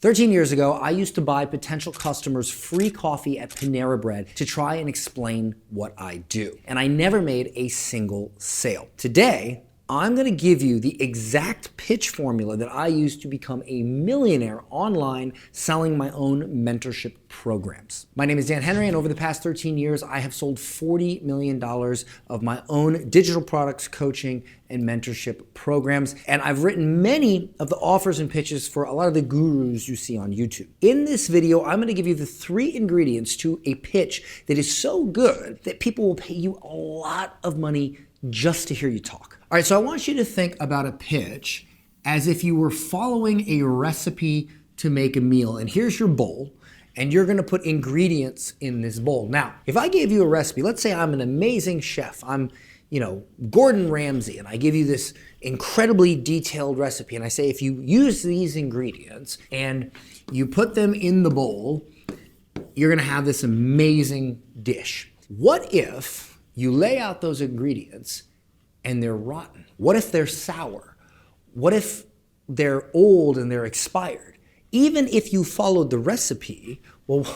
13 years ago, I used to buy potential customers free coffee at Panera Bread to try and explain what I do. And I never made a single sale. Today, I'm gonna give you the exact pitch formula that I used to become a millionaire online selling my own mentorship programs. My name is Dan Henry, and over the past 13 years, I have sold $40 million of my own digital products, coaching, and mentorship programs. And I've written many of the offers and pitches for a lot of the gurus you see on YouTube. In this video, I'm gonna give you the 3 ingredients to a pitch that is so good that people will pay you a lot of money just to hear you talk. All right, so I want you to think about a pitch as if you were following a recipe to make a meal. And here's your bowl, and you're gonna put ingredients in this bowl. Now, if I gave you a recipe, let's say I'm an amazing chef, I'm Gordon Ramsay, and I give you this incredibly detailed recipe, and I say if you use these ingredients and you put them in the bowl, you're gonna have this amazing dish. What if you lay out those ingredients and they're rotten? What if they're sour? What if they're old and they're expired? Even if you followed the recipe, well,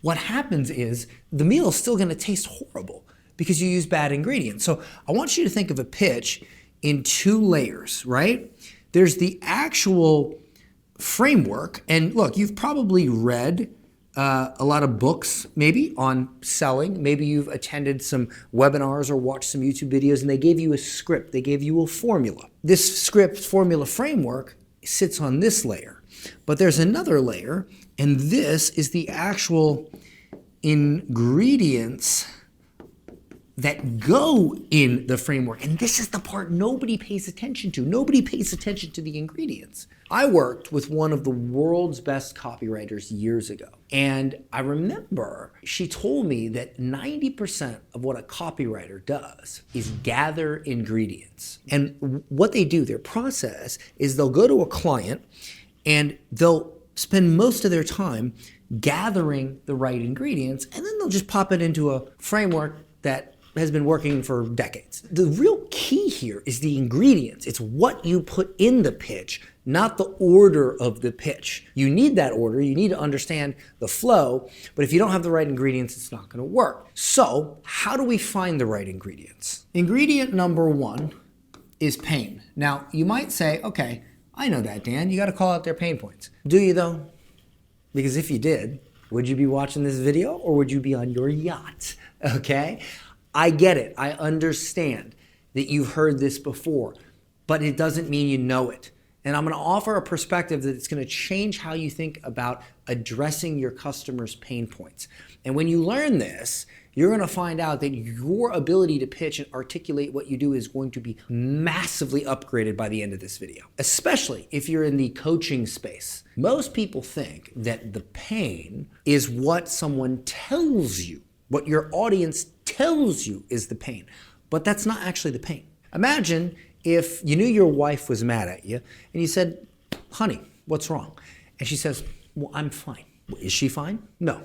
what happens is the meal is still gonna taste horrible because you use bad ingredients. So I want you to think of a pitch in 2 layers, right? There's the actual framework, and look, you've probably read a lot of books maybe on selling. Maybe you've attended some webinars or watched some YouTube videos and they gave you a script, they gave you a formula. This script formula framework sits on this layer, but there's another layer, and this is the actual ingredients that go in the framework. And this is the part nobody pays attention to. Nobody pays attention to the ingredients. I worked with one of the world's best copywriters years ago. And I remember she told me that 90% of what a copywriter does is gather ingredients. And what they do, their process, is they'll go to a client and they'll spend most of their time gathering the right ingredients, and then they'll just pop it into a framework that has been working for decades. The real key here is the ingredients. It's what you put in the pitch, not the order of the pitch. You need that order, you need to understand the flow, but if you don't have the right ingredients, it's not gonna work. So, how do we find the right ingredients? Ingredient number 1 is pain. Now, you might say, okay, I know that, Dan, you gotta call out their pain points. Do you though? Because if you did, would you be watching this video or would you be on your yacht, okay? I get it, I understand that you've heard this before, but it doesn't mean you know it. And I'm gonna offer a perspective that it's gonna change how you think about addressing your customers' pain points. And when you learn this, you're gonna find out that your ability to pitch and articulate what you do is going to be massively upgraded by the end of this video, especially if you're in the coaching space. Most people think that the pain is what someone tells you, what your audience tells you is the pain, but that's not actually the pain. Imagine if you knew your wife was mad at you and you said, honey, what's wrong? And she says, well, I'm fine. Is she fine? No,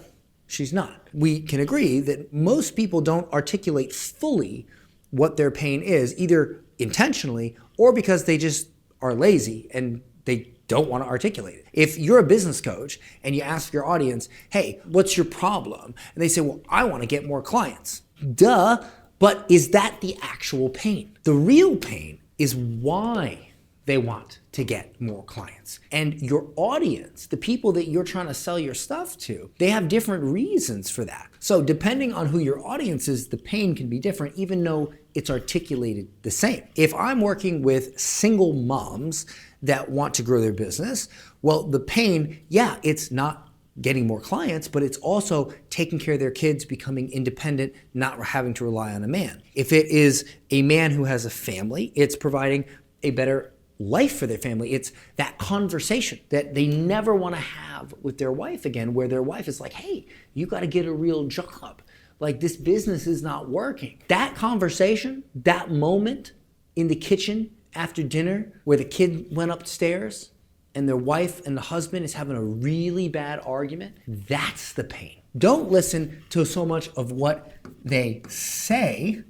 she's not. We can agree that most people don't articulate fully what their pain is, either intentionally or because they just are lazy and they don't want to articulate it. If you're a business coach and you ask your audience, hey, what's your problem? And they say, well, I want to get more clients. Duh, but is that the actual pain? The real pain is why they want to get more clients. And your audience, the people that you're trying to sell your stuff to, they have different reasons for that. So depending on who your audience is, the pain can be different, even though it's articulated the same. If I'm working with single moms that want to grow their business, well, the pain, yeah, it's not getting more clients, but it's also taking care of their kids, becoming independent, not having to rely on a man. If it is a man who has a family, it's providing a better life for their family. It's that conversation that they never want to have with their wife again, where their wife is like, hey, you got to get a real job. Like, this business is not working. That conversation, that moment in the kitchen after dinner where the kid went upstairs and their wife and the husband is having a really bad argument, that's the pain. Don't listen to so much of what they say.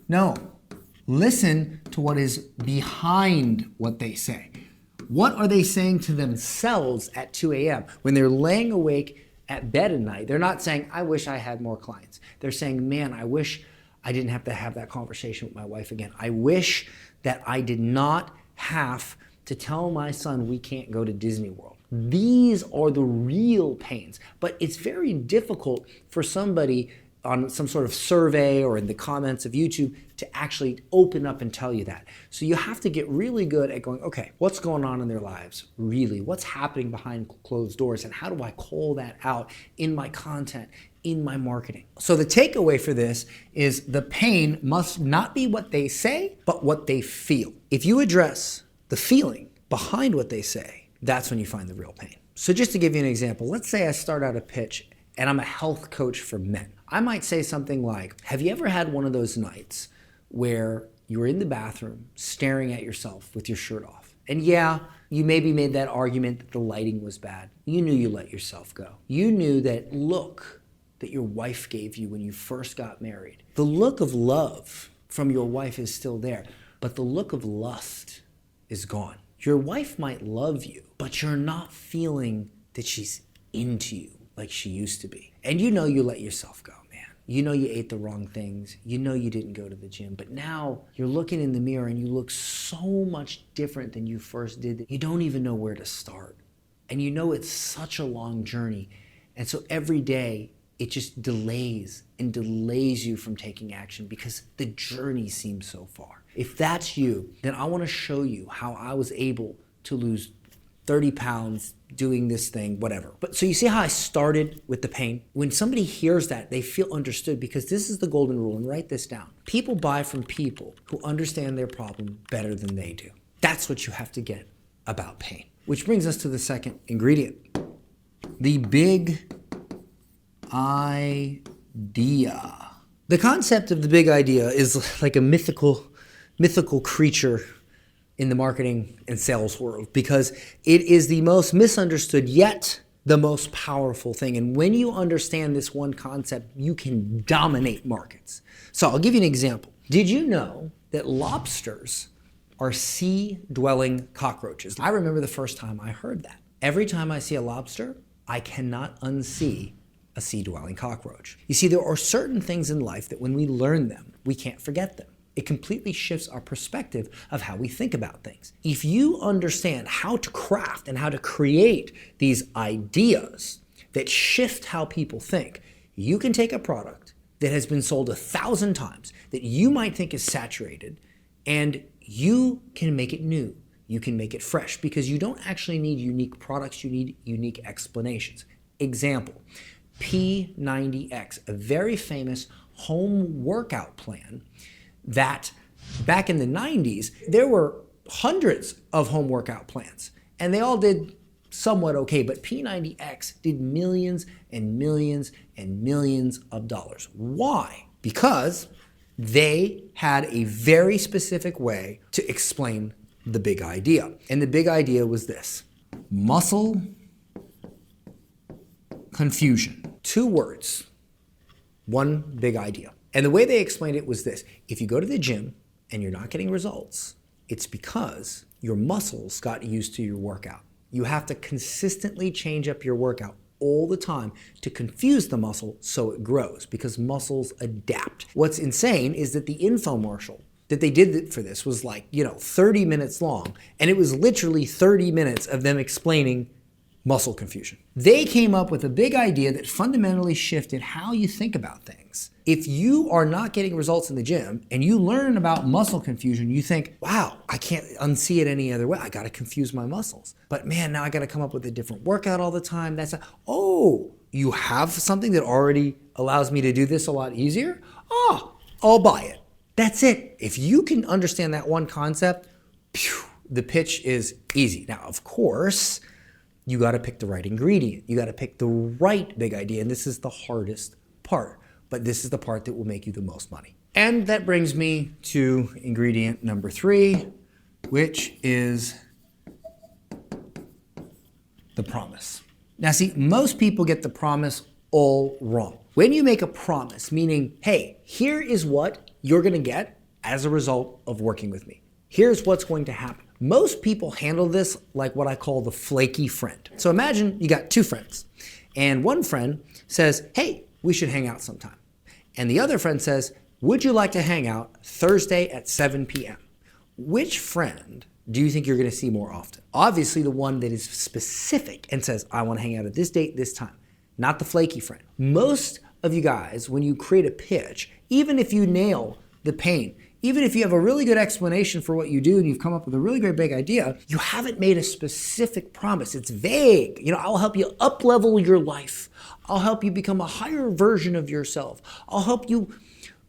No, listen to what is behind what they say. What are they saying to themselves at 2 a.m. when they're laying awake at bed at night? They're not saying, I wish I had more clients. They're saying, man, I wish I didn't have to have that conversation with my wife again. I wish that I did not have to tell my son we can't go to Disney World. These are the real pains. But it's very difficult for somebody on some sort of survey or in the comments of YouTube to actually open up and tell you that. So you have to get really good at going, okay, what's going on in their lives? Really, what's happening behind closed doors? And how do I call that out in my content, in my marketing? So the takeaway for this is the pain must not be what they say, but what they feel. If you address the feeling behind what they say, that's when you find the real pain. So just to give you an example, let's say I start out a pitch and I'm a health coach for men. I might say something like, have you ever had one of those nights where you're in the bathroom staring at yourself with your shirt off? And yeah, you maybe made that argument that the lighting was bad. You knew you let yourself go. You knew that look that your wife gave you when you first got married. The look of love from your wife is still there, but the look of lust is gone. Your wife might love you, but you're not feeling that she's into you like she used to be. And you know you let yourself go, man. You know you ate the wrong things. You know you didn't go to the gym. But now you're looking in the mirror and you look so much different than you first did that you don't even know where to start. And you know it's such a long journey. And so every day it just delays and delays you from taking action because the journey seems so far. If that's you, then I want to show you how I was able to lose 30 pounds doing this thing, whatever. But so you see how I started with the pain? When somebody hears that, they feel understood because this is the golden rule, and write this down. People buy from people who understand their problem better than they do. That's what you have to get about pain. Which brings us to the second ingredient. The big idea. The concept of the big idea is like a mythical creature in the marketing and sales world because it is the most misunderstood yet the most powerful thing. And when you understand this one concept, you can dominate markets. So I'll give you an example. Did you know that lobsters are sea-dwelling cockroaches? I remember the first time I heard that. Every time I see a lobster, I cannot unsee a sea-dwelling cockroach. You see, there are certain things in life that when we learn them, we can't forget them. It completely shifts our perspective of how we think about things. If you understand how to craft and how to create these ideas that shift how people think, you can take a product that has been sold 1,000 times that you might think is saturated, and you can make it new. You can make it fresh because you don't actually need unique products, you need unique explanations. Example, P90X, a very famous home workout plan that back in the 90s, there were hundreds of home workout plans and they all did somewhat okay, but P90X did millions and millions and millions of dollars. Why? Because they had a very specific way to explain the big idea. And the big idea was this: muscle confusion. 2 words, one big idea. And the way they explained it was this: if you go to the gym and you're not getting results, it's because your muscles got used to your workout. You have to consistently change up your workout all the time to confuse the muscle so it grows, because muscles adapt. What's insane is that the infomercial that they did for this was like, 30 minutes long, and it was literally 30 minutes of them explaining muscle confusion. They came up with a big idea that fundamentally shifted how you think about things. If you are not getting results in the gym and you learn about muscle confusion, you think, wow, I can't unsee it any other way. I got to confuse my muscles. But man, now I got to come up with a different workout all the time. You have something that already allows me to do this a lot easier? Oh, I'll buy it. That's it. If you can understand that one concept, the pitch is easy. Now, of course, you got to pick the right ingredient. You got to pick the right big idea. And this is the hardest part, but this is the part that will make you the most money. And that brings me to ingredient number 3, which is the promise. Now see, most people get the promise all wrong. When you make a promise, meaning, hey, here is what you're going to get as a result of working with me. Here's what's going to happen. Most people handle this like what I call the flaky friend. So imagine you got two friends, and one friend says, hey, we should hang out sometime. And the other friend says, would you like to hang out Thursday at 7 p.m.? Which friend do you think you're going to see more often? Obviously the one that is specific and says, I want to hang out at this date, this time, not the flaky friend. Most of you guys, when you create a pitch, even if you nail the pain, even if you have a really good explanation for what you do and you've come up with a really great big idea, you haven't made a specific promise. It's vague. You know, I'll help you up-level your life. I'll help you become a higher version of yourself. I'll help you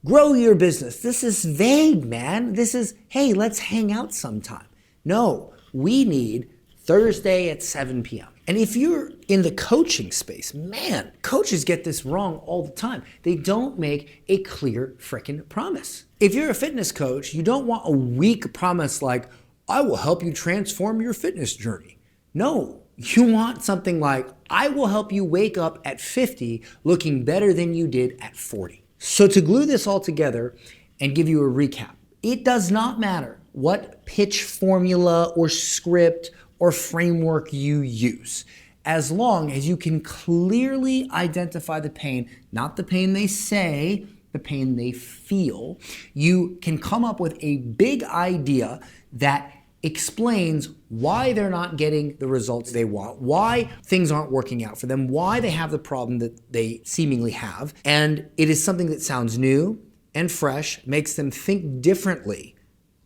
grow your business. This is vague, man. This is, hey, let's hang out sometime. No, we need Thursday at 7 p.m. And if you're in the coaching space, man, coaches get this wrong all the time. They don't make a clear frickin' promise. If you're a fitness coach, you don't want a weak promise like, I will help you transform your fitness journey. No, you want something like, I will help you wake up at 50 looking better than you did at 40. So to glue this all together and give you a recap, it does not matter what pitch formula or script or framework you use, as long as you can clearly identify the pain, not the pain they say, the pain they feel. You can come up with a big idea that explains why they're not getting the results they want, why things aren't working out for them, why they have the problem that they seemingly have. And it is something that sounds new and fresh, makes them think differently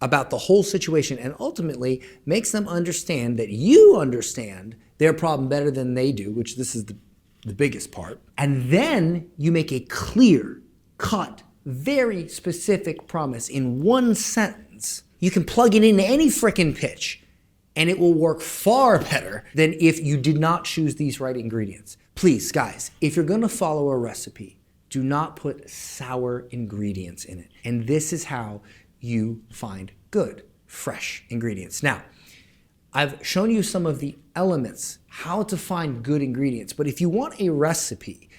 about the whole situation, and ultimately makes them understand that you understand their problem better than they do, which this is the biggest part. And then you make a clear, cut, very specific promise in one sentence. You can plug it into any frickin' pitch, and it will work far better than if you did not choose these right ingredients. Please, guys, if you're gonna follow a recipe, do not put sour ingredients in it. And this is how you find good, fresh ingredients. Now, I've shown you some of the elements, how to find good ingredients, but if you want a recipe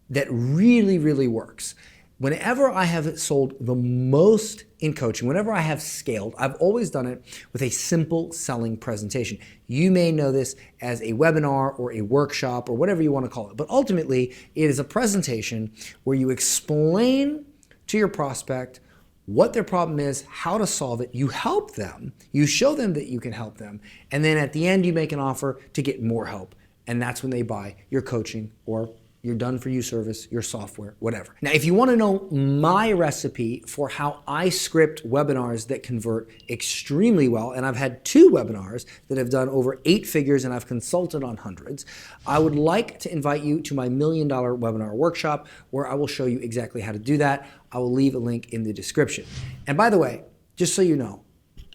that really, really works, whenever I have sold the most in coaching, whenever I have scaled, I've always done it with a simple selling presentation. You may know this as a webinar or a workshop or whatever you want to call it, but ultimately it is a presentation where you explain to your prospect what their problem is, how to solve it, you help them, you show them that you can help them, and then at the end you make an offer to get more help. And that's when they buy your coaching or your done-for-you service, your software, whatever. Now, if you want to know my recipe for how I script webinars that convert extremely well, and I've had 2 webinars that have done over 8 figures and I've consulted on hundreds, I would like to invite you to my $1 Million Webinar Workshop, where I will show you exactly how to do that. I will leave a link in the description. And by the way, just so you know,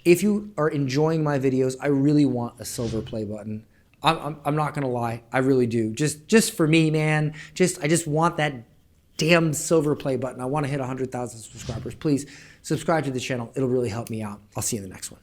if you are enjoying my videos, I really want a silver play button. I'm not gonna lie, I really do. Just for me, man. I just want that damn silver play button. I want to hit 100,000 subscribers. Please subscribe to the channel. It'll really help me out. I'll see you in the next one.